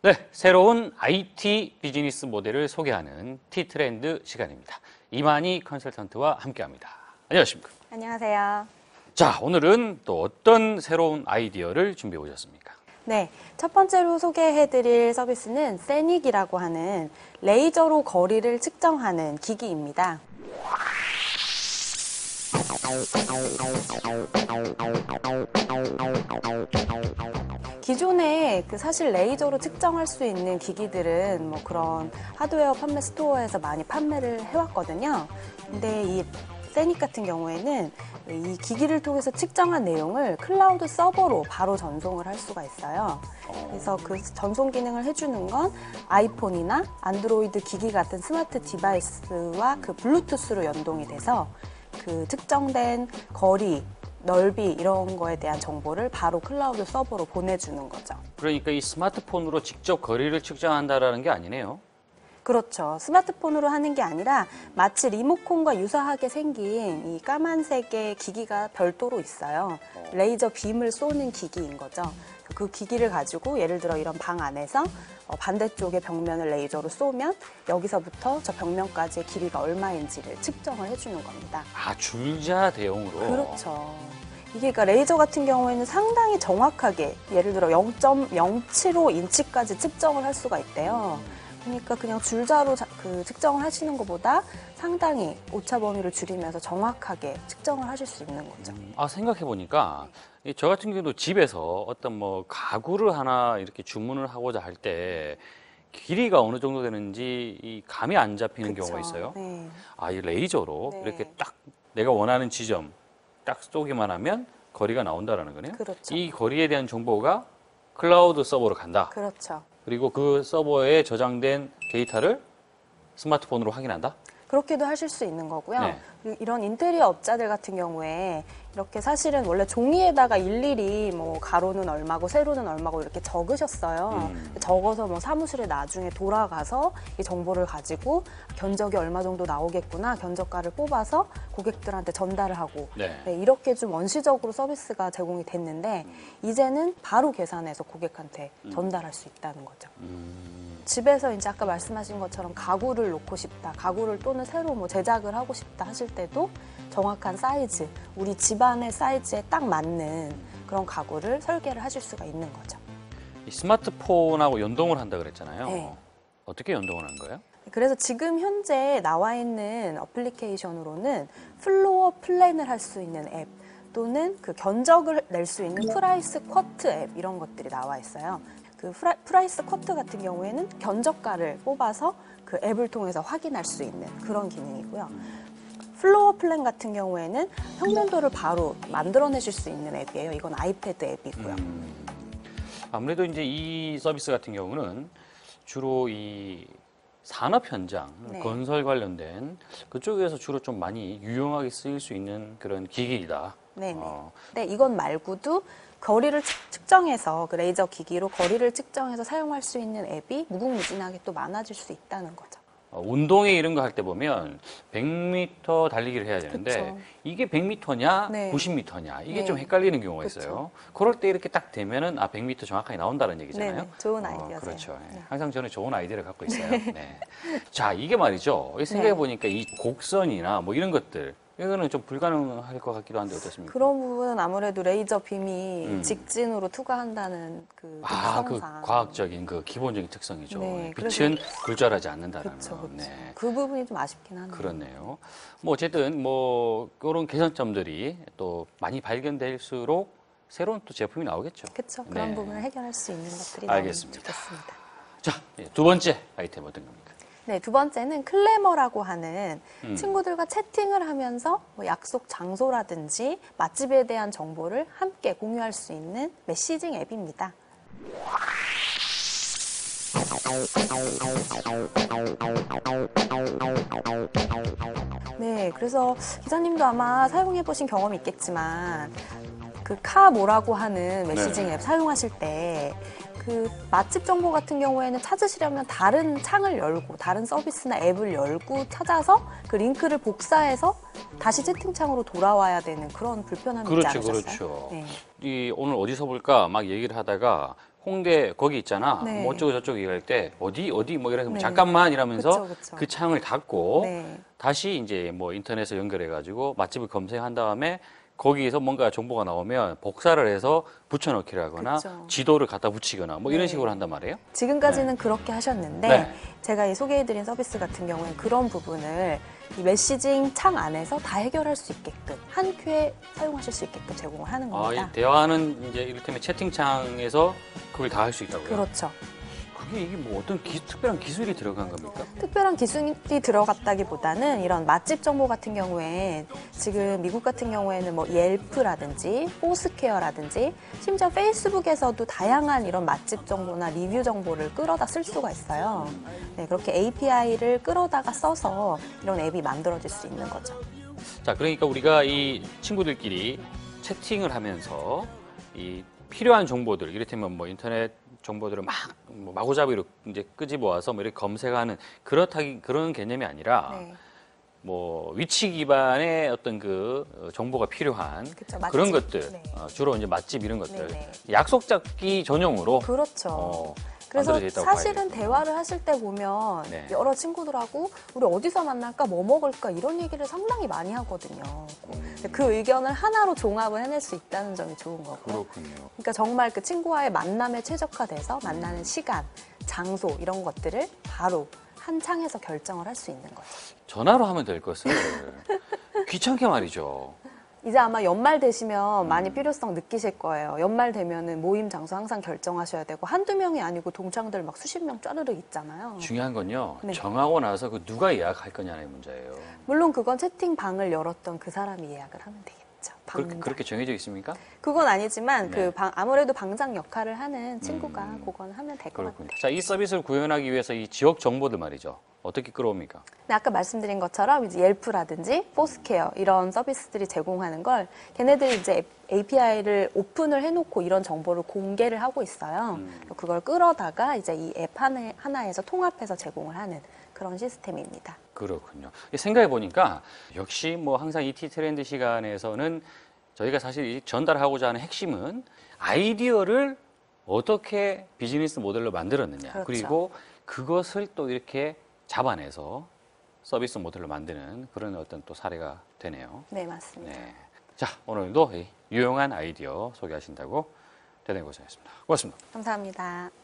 네, 새로운 IT 비즈니스 모델을 소개하는 T트렌드 시간입니다. 이만희 컨설턴트와 함께합니다. 안녕하십니까? 안녕하세요. 자, 오늘은 또 어떤 새로운 아이디어를 준비해 오셨습니까? 네, 첫 번째로 소개해드릴 서비스는 세닉이라고 하는 레이저로 거리를 측정하는 기기입니다. 기존에 사실 레이저로 측정할 수 있는 기기들은 뭐 그런 하드웨어 판매 스토어에서 많이 판매를 해왔거든요. 근데 이 세닉 같은 경우에는 이 기기를 통해서 측정한 내용을 클라우드 서버로 바로 전송을 할 수가 있어요. 그래서 그 전송 기능을 해주는 건 아이폰이나 안드로이드 기기 같은 스마트 디바이스와 그 블루투스로 연동이 돼서 그 특정된 거리, 넓이 이런 거에 대한 정보를 바로 클라우드 서버로 보내주는 거죠. 그러니까 이 스마트폰으로 직접 거리를 측정한다라는 게 아니네요. 그렇죠. 스마트폰으로 하는 게 아니라 마치 리모컨과 유사하게 생긴 이 까만색의 기기가 별도로 있어요. 레이저 빔을 쏘는 기기인 거죠. 그 기기를 가지고 예를 들어 이런 방 안에서 반대쪽의 벽면을 레이저로 쏘면 여기서부터 저 벽면까지의 길이가 얼마인지를 측정을 해주는 겁니다. 아, 줄자 대용으로. 그렇죠. 이게 그러니까 레이저 같은 경우에는 상당히 정확하게 예를 들어 0.075인치까지 측정을 할 수가 있대요. 그러니까 그냥 줄자로 측정을 하시는 것보다 상당히 오차 범위를 줄이면서 정확하게 측정을 하실 수 있는 거죠. 아, 생각해보니까 저 같은 경우도 집에서 어떤 뭐 가구를 하나 이렇게 주문을 하고자 할 때 길이가 어느 정도 되는지 이 감이 안 잡히는 그쵸. 경우가 있어요. 네. 아, 이 레이저로 네. 이렇게 딱 내가 원하는 지점 딱 쏘기만 하면 거리가 나온다라는 거네요. 그렇죠. 이 거리에 대한 정보가 클라우드 서버로 간다. 그렇죠. 그리고 그 서버에 저장된 데이터를 스마트폰으로 확인한다. 그렇게도 하실 수 있는 거고요. 네. 그리고 이런 인테리어 업자들 같은 경우에 이렇게 사실은 원래 종이에다가 일일이 뭐 가로는 얼마고 세로는 얼마고 이렇게 적으셨어요. 적어서 뭐 사무실에 나중에 돌아가서 이 정보를 가지고 견적이 얼마 정도 나오겠구나 견적가를 뽑아서 고객들한테 전달을 하고 네. 네, 이렇게 좀 원시적으로 서비스가 제공이 됐는데 이제는 바로 계산해서 고객한테 전달할 수 있다는 거죠. 집에서 이제 아까 말씀하신 것처럼 가구를 놓고 싶다, 가구를 또는 새로 뭐 제작을 하고 싶다 하실 때도 정확한 사이즈, 우리 집안의 사이즈에 딱 맞는 그런 가구를 설계를 하실 수가 있는 거죠. 이 스마트폰하고 연동을 한다 그랬잖아요. 네. 어떻게 연동을 한 거예요? 그래서 지금 현재 나와 있는 어플리케이션으로는 플로어 플랜을 할 수 있는 앱 또는 그 견적을 낼 수 있는 프라이스 쿼트 앱 이런 것들이 나와 있어요. 그 프라이스 쿼트 같은 경우에는 견적가를 뽑아서 그 앱을 통해서 확인할 수 있는 그런 기능이고요. 플로어 플랜 같은 경우에는 평면도를 바로 만들어내실 수 있는 앱이에요. 이건 아이패드 앱이고요. 아무래도 이제 이 서비스 같은 경우는 주로 이 산업 현장, 네. 건설 관련된 그쪽에서 주로 좀 많이 유용하게 쓰일 수 있는 그런 기기이다. 네네. 네, 이건 말고도 거리를 측정해서 그 레이저 기기로 거리를 측정해서 사용할 수 있는 앱이 무궁무진하게 또 많아질 수 있다는 거죠. 운동회 이런 거 할 때 보면 100m 달리기를 해야 되는데 그쵸. 이게 100m냐, 네. 90m냐 이게 네. 좀 헷갈리는 경우가 그쵸. 있어요. 그럴 때 이렇게 딱 되면은 100m 정확하게 나온다는 얘기잖아요. 네네, 좋은 아이디어세요. 그렇죠. 예. 네. 항상 저는 좋은 아이디어를 갖고 있어요. 네. 자, 이게 말이죠. 생각해 보니까 이 곡선이나 뭐 이런 것들 이거는 좀 불가능할 것 같기도 한데 어떻습니까? 그런 부분은 아무래도 레이저 빔이 직진으로 투과한다는 그 그 특성상 과학적인 그 기본적인 특성이죠. 네, 빛은 굴절하지 않는다는. 그렇죠, 그렇죠. 네. 그 부분이 좀 아쉽긴 하네요. 그렇네요. 뭐 어쨌든 뭐 이런 개선점들이 또 많이 발견될수록 새로운 또 제품이 나오겠죠. 그렇죠. 그런 네. 부분을 해결할 수 있는 것들이 알겠습니다. 나오면 좋겠습니다. 자, 두 번째 아이템 어떤 겁니까? 네, 두 번째는 클래머라고 하는 친구들과 채팅을 하면서 뭐 약속 장소라든지 맛집에 대한 정보를 함께 공유할 수 있는 메시징 앱입니다. 네, 그래서 기사님도 아마 사용해보신 경험이 있겠지만 그 카모라고 하는 메시징 네. 앱 사용하실 때 그 맛집 정보 같은 경우에는 찾으시려면 다른 창을 열고 다른 서비스나 앱을 열고 찾아서 그 링크를 복사해서 다시 채팅창으로 돌아와야 되는 그런 불편함이 있지 그렇죠, 않으셨어요? 그렇죠. 네. 오늘 어디서 볼까 막 얘기를 하다가 홍대 거기 있잖아. 네. 뭐 어쩌고 저쩌고 얘기할 때 어디 뭐 이래서 네. 잠깐만 이러면서 그쵸. 그 창을 닫고 네. 다시 이제 뭐 인터넷에 연결해가지고 맛집을 검색한 다음에 거기에서 뭔가 정보가 나오면 복사를 해서 붙여넣기를 하거나 그쵸. 지도를 갖다 붙이거나 뭐 이런 네. 식으로 한단 말이에요. 지금까지는 그렇게 하셨는데 네. 제가 이 소개해드린 서비스 같은 경우에는 그런 부분을 이 메시징 창 안에서 다 해결할 수 있게끔 한 큐에 사용하실 수 있게끔 제공을 하는 아, 겁니다. 이 대화는 이제 이를테면 채팅창에서 그걸 다 할 수 있다고요? 그렇죠. 이게 뭐 어떤 특별한 기술이 들어간 겁니까? 특별한 기술이 들어갔다기보다는 이런 맛집 정보 같은 경우에 지금 미국 같은 경우에는 뭐 옐프라든지 포스케어라든지 심지어 페이스북에서도 다양한 이런 맛집 정보나 리뷰 정보를 끌어다 쓸 수가 있어요. 네, 그렇게 API를 끌어다가 써서 이런 앱이 만들어질 수 있는 거죠. 자, 그러니까 우리가 이 친구들끼리 채팅을 하면서 이 필요한 정보들, 이를테면 뭐 인터넷 정보들을 뭐 마구잡이로 이제 끄집어와서 뭐 이렇게 검색하는 그런 개념이 아니라 네. 뭐 위치 기반의 어떤 그 정보가 필요한 그쵸, 맛집. 그런 것들, 네. 주로 이제 맛집 이런 것들, 네, 약속 잡기 전용으로 그렇죠. 그래서 만들어져 있다고 봐야 사실은 되겠군요. 대화를 하실 때 보면 네. 여러 친구들하고 우리 어디서 만날까, 뭐 먹을까 이런 얘기를 상당히 많이 하거든요. 근데 그 의견을 하나로 종합을 해낼 수 있다는 점이 좋은 거고. 그렇군요. 그러니까 정말 그 친구와의 만남에 최적화돼서 만나는 시간, 장소 이런 것들을 바로 한 창에서 결정을 할 수 있는 거죠. 전화로 하면 될 것을 귀찮게 말이죠. 이제 아마 연말 되시면 많이 필요성 느끼실 거예요. 연말 되면은 모임 장소 항상 결정하셔야 되고 한두 명이 아니고 동창들 막 수십 명 짜르륵 있잖아요. 중요한 건요. 네. 정하고 나서 그 누가 예약할 거냐의 문제예요. 물론 그건 채팅방을 열었던 그 사람이 예약을 하면 되겠죠. 방장. 그렇게 정해져 있습니까? 그건 아니지만 네. 아무래도 방장 역할을 하는 친구가 그건 하면 될 것 그렇군요. 같아요. 자, 이 서비스를 구현하기 위해서 이 지역 정보들 말이죠. 어떻게 끌어옵니까? 근데 아까 말씀드린 것처럼 이제 옐프라든지 포스케어 이런 서비스들이 제공하는 걸 걔네들이 이제 API를 오픈을 해놓고 이런 정보를 공개를 하고 있어요. 그걸 끌어다가 이제 이 앱 하나에서 통합해서 제공을 하는 그런 시스템입니다. 그렇군요. 생각해 보니까 역시 뭐 항상 ET 트렌드 시간에서는 저희가 사실 이 전달하고자 하는 핵심은 아이디어를 어떻게 비즈니스 모델로 만들었느냐. 그렇죠. 그리고 그것을 또 이렇게 잡아내서 서비스 모델로 만드는 그런 어떤 또 사례가 되네요. 네, 맞습니다. 네. 자, 오늘도 이 유용한 아이디어 소개하신다고 대단히 고생하셨습니다. 고맙습니다. 감사합니다.